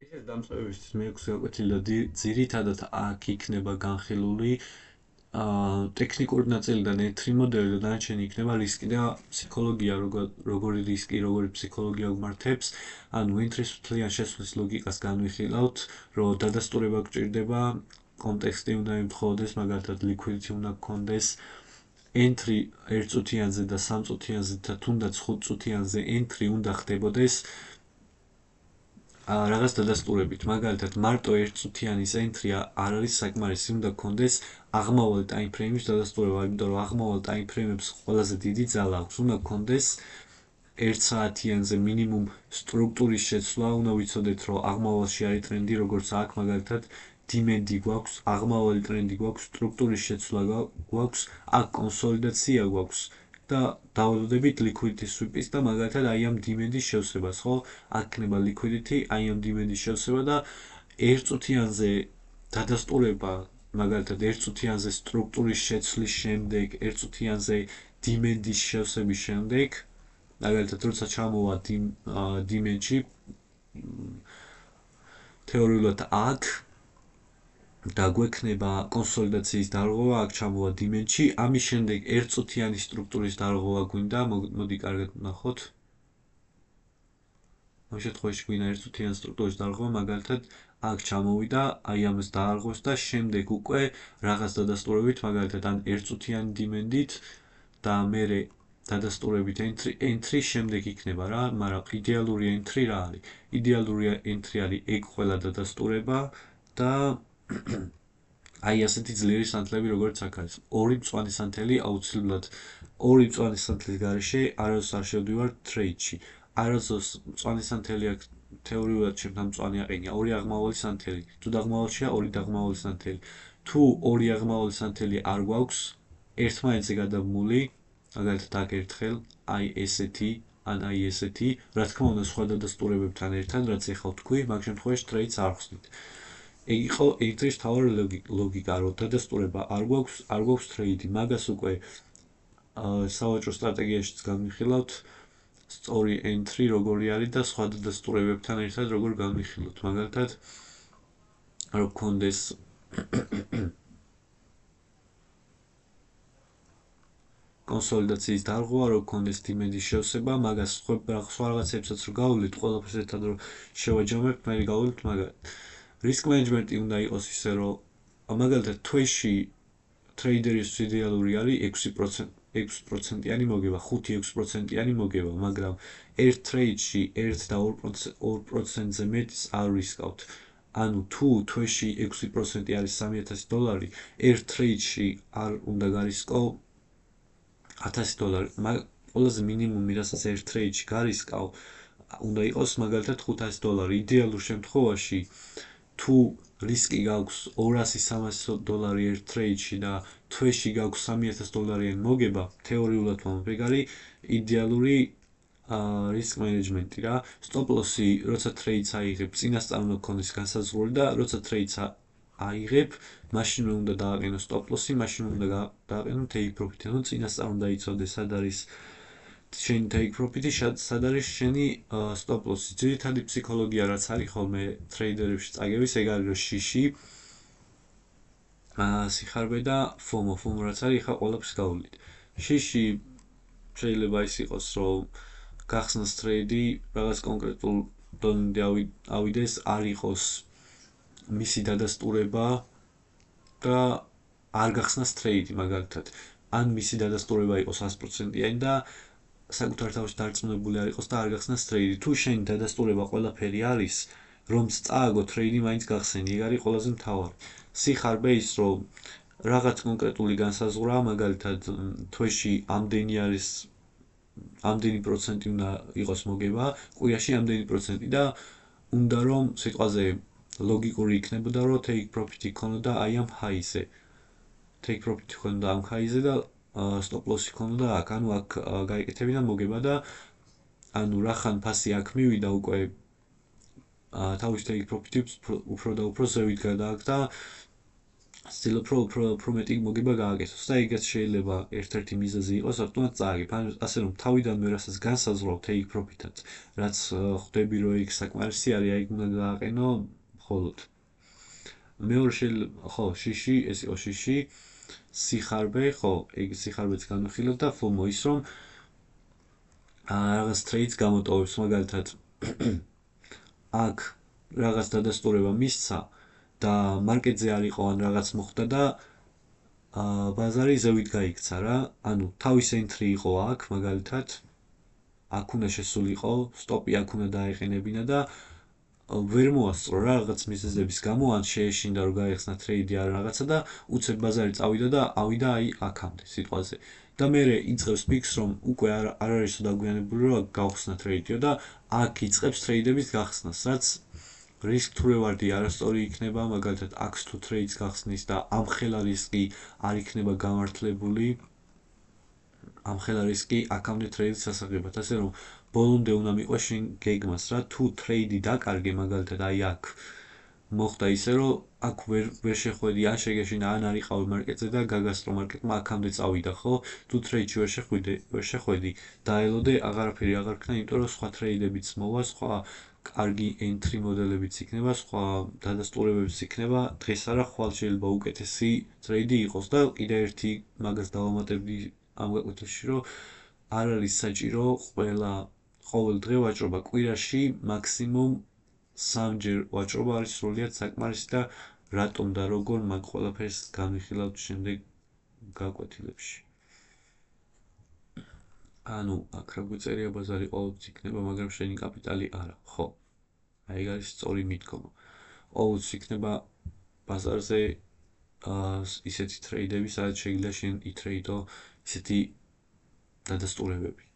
ეს დამწყებებისთვის მე აქვს გაკვეთილი და ძირითადად აქ იქნება განხილული ტექნიკური ნაწილიდან ეთრი მოდელი და დანარჩენი იქნება რისკი და ფსიქოლოგია, როგორი რისკი, როგორი ფსიქოლოგია გვმართებს, ანუ ეთრის მთლიან შესვლის ლოგიკას განვიხილავთ, რომ დადასტურება გჭირდება, კონტექსტი უნდა იმთხოვდეს, მაგალითად liquidity უნდა გქონდეს, entry ერთწუთიანზე და სამწუთიანზე და თუნდაც ხუთწუთიანზე entry უნდა ხდებოდეს რაღაც დადასტურებით, მაგალითად მარტო ერთწუთიანის entry არ არის საკმარისი, უნდა გქონდეს აღმავალი time frame-ის დადასტურება, იმიტომ რომ აღმავალ time frame-ებს ყველაზე დიდი ძალა აქვს, უნდა გქონდეს 1 საათიანზე მინიმუმ სტრუქტურის შეცვლა, უნდა ვიცოდეთ, რომ აღმავალში არის ტრენდი, როგორც აქ მაგალითად demand-ი გვაქვს, აღმავალი ტრენდი გვაქვს, სტრუქტურის შეცვლა გვაქვს, აქ კონსოლიდაცია გვაქვს და დავადოდებით liquidity sweep-ის და მაგალითად აი ამ demand-ის შევსებას, ხო? აქ იქნება liquidity, აი ამ demand-ის შევსება და ერთწუთიანზე დადასტურება, მაგალითად ერთწუთიანზე სტრუქტურის შეცვლის შემდეგ, ერთწუთიანზე demand-ის შევსების შემდეგ, მაგალითად როცა ჩამოვა demand-ში თეორიულად აქ და გვექნება კონსოლიდაციის დარღვევა, აქ ჩამოვა demand-ში, ამის შემდეგ ერთწუთიანი სტრუქტურის დარღვევა გვინდა, მოდი კარგად ვნახოთ. ამ შემთხვევაში გვინდა ერთწუთიანი სტრუქტურის დარღვევა, მაგალითად აქ ჩამოვიდა, აი ამას დაარღვევს და შემდეგ უკვე რაღაც დადასტურებით, მაგალითად ან ერთწუთიანი demand-ით და მერე დადასტურებით entry შემდეგ იქნება რა, მაგრამ იდეალური entry რა არის? იდეალური entry არის ეგ ყველა დადასტურება და აი ასეთი ძლიერი სანთლები როგორც აქ არის. ორი მწვანე სანთელი აუცილებლად ორი მწვანე სანთლის გარეშე არასდროს არ შევდივარ trade-ში. არასდროს მწვანე სანთელი აქ თეორიულად ჩემთან მწვანე აყენია, ორი აღმავალი სანთელი. თუ დაღმავალშია, ორი დაღმავალი სანთელი. თუ ორი აღმავალი სანთელი არ გვაქვს, ერთმანეთზე გადაბმული, მაგალითად აქ ერთხელ, აი ესეთი, ან აი ესეთი, რა თქმა უნდა სხვა დადასტურებებთან ერთად, რაც ეხლა ვთქვი, მაგ შემთხვევაში trade-ს არ ხსნით. ეგ იყო ერთის მთავარი ლოგიკა, რომ დადასტურება არ გვაქვს trade-ი, მაგას უკვე სავაჭრო სტრატეგიაშიც განვიხილავთ, სწორი entry როგორი არის და სხვა დადასტურებებთან ერთად როგორ განვიხილოთ, მაგალითად რომ გქონდეს კონსოლიდაციის დარღვევა, რომ გქონდეს demand-ის შევსება, მაგას სხვა რაღაცებსაც რომ გავuვლით, ყველაფერს ერთად რომ შევაჯამებთ, მე გავuვლით მაგალითად. Risk management-ი უნდა იყოს ისე, რომ მაგალითად თვეში ტრეიდერისთვის იდეალური არის 6%-იანი მოგება, 5-6%-იანი მოგება, მაგრამ ერთ ტრეიდში 1 და 2%-ზე მეტს არ ვისკავთ. ანუ თუ თვეში 6% არის $3000, ერთ ტრეიდში არ უნდა გარისკო $1000. ყველაზე მინიმუმი, რასაც ერთ ტრეიდში გარისკავ, უნდა იყოს მაგალითად $500. იდეალურ შემთხვევაში თუ რისკი გაქვს $200-300 ერთ ტრეიდში და თვეში გაქვს $3000-იანი მოგება, თეორიულად მომბეგ არის იდეალური risk management-ი რა. Stop loss-ი, როცა ტრეიდს აიღებ, წინასწარ უნდა გქონდეს განსაზღვრული და როცა ტრეიდს აიღებ, მაშინ უნდა დააყენო stop loss-ი, მაშინ უნდა დააყენო take profit-ი. ანუ წინასწარ უნდა იცოდე სად არის შენი take profit-ი, სად არის შენი stop loss-ი. ძირითადი ფსიქოლოგია რაც არის ხოლმე ტრეიდერებში წაგების, ეგ არის რომ შიში, სიხარბე და FOMO რაც არის, ხა ყველაფერს გავuვლით. შიში შეიძლება ის იყოს, რომ გახსნას ტრეიდი, რაღაც კონკრეტულ დონემდე ავიდეს, არ იყოს მისი დადასტურება და არ გახსნას ტრეიდი, მაგალითად. ან მისი დადასტურება იყოს 100%-იანი და საკუთარ თავში დარწმუნებული არ იყოს და არ გახსნას ტრეიდი. თუ შენი დადასტურება ყველაფერი არის, რომც წააგო ტრეიდი მაინც გახსენი, ეგ არის ყველაზე მთავარი. სიხარბე ის, რომ რაღაც კონკრეტული განსაზღვრა, მაგალითად თვეში ამდენი პროცენტი უნდა იყოს მოგება, კვირაში ამდენი პროცენტი და უნდა რომ სიტყვაზე ლოგიკური იქნებოდა, რომ take profit-ი ქონოდა აი ამ high-ზე. Take profit-ი ქონოდა ამ high-ზე და stop loss-ი ქონოდა აქ, ანუ აქ გაიკეთებინა მოგება და ანუ რახან ფასი აქ მივიდა უკვე თავის take profit-ი უფრო და უფრო ზევით გადააგდა ცდილობ რომ უფრო მეტი მოგება გააკეთოს და ეგეც შეიძლება ერთ-ერთი მიზეზი იყოს რატომაც წააგებ ასე რომ თავიდანვე რასაც განსაზღვრავ take profit-ად რაც ხვდები რომ იქ საკმარისი არის აი უნდა გააყენო მხოლოდ მეორე შეიძლება ხო შიში ეს იყო შიში სიხარბე ხო ეგ სიხარბეც განვიხილებ და FOMO ის რომ რაღაც trades გამოტოვებს მაგალითად აქ რაღაც დადასტურება მისცა და მარკეტზე არ იყო ან რაღაც მოხდა და ბაზარი ზევით გაიქცა რა ანუ თავის entry იყო აქ მაგალითად აქ უნდა შესულიყო სტოპი აქ უნდა დაეყენებინა და ვერ მოასწრო რა რაღაც მიზეზების გამო ან შეეშინდა რომ გაეხსნა ტრეიდი არ რაღაცა და უცებ ბაზარი წავიდა და ავიდა აი აქამდე სიტყვაზე და მე იწყებს ფიქს რომ უკვე არ არის დაგვიანებული რომ გავხსნა ტრეიდიო და აქ იწყებს ტრეიდების გახსნას რაც risk თუ რა ვარდი არასწორი იქნება მაგალითად აქ თუ ტრეიდს გახსნის და ამხელა რისკი არ იქნება გამართლებული ამხელა რისკი აქამდე ტრეიდის სასაღებად ასე რომ ბოლომდე უნდა მიყვეს შენ გეგმას რა თუ ტრეიდი დაკარგე მაგალითად აი აქ მოხდა ისე რომ აქ ვერ შეხვედი ან შეგეშინა ან არ იყავი მარკეტზე და გაგასწრო მარკეტმა აქამდე წავიდა ხო თუ ტრეიდში ვერ შეხვედი დაელოდე აღარაფერი აღარ ქნა იმიტომ რომ სხვა ტრეიდებიც მოვა სხვა კარგი entry მოდელებიც იქნება სხვა დადასტურებებიც იქნება დღეს არა ხვალ შეიძლება უკეთესი ტრეიდი იყოს და კიდე ერთი მაგას დავამატებდი ამ გაკვეთილში რომ არ არის საჭირო ყოველ დღე ვაჭრობა კვირაში მაქსიმუმ 3 ჯერ ვაჭრობა არის სრულიად საკმარისი და რატომ და როგორ მაგ ყველაფერს განვიხილავთ შემდეგ გაკვეთილებში ანუ აქ რა გვიწერია ბაზარი ყოველთვის იქნება მაგრამ შენი კაპიტალი არა ხო აი ეგ არის სწორი მიდგომა ყოველთვის იქნება ბაზარზე ისეთი ტრეიდები სადაც შეიძლება შენ იტრეიდო ისეთი დადასტურებები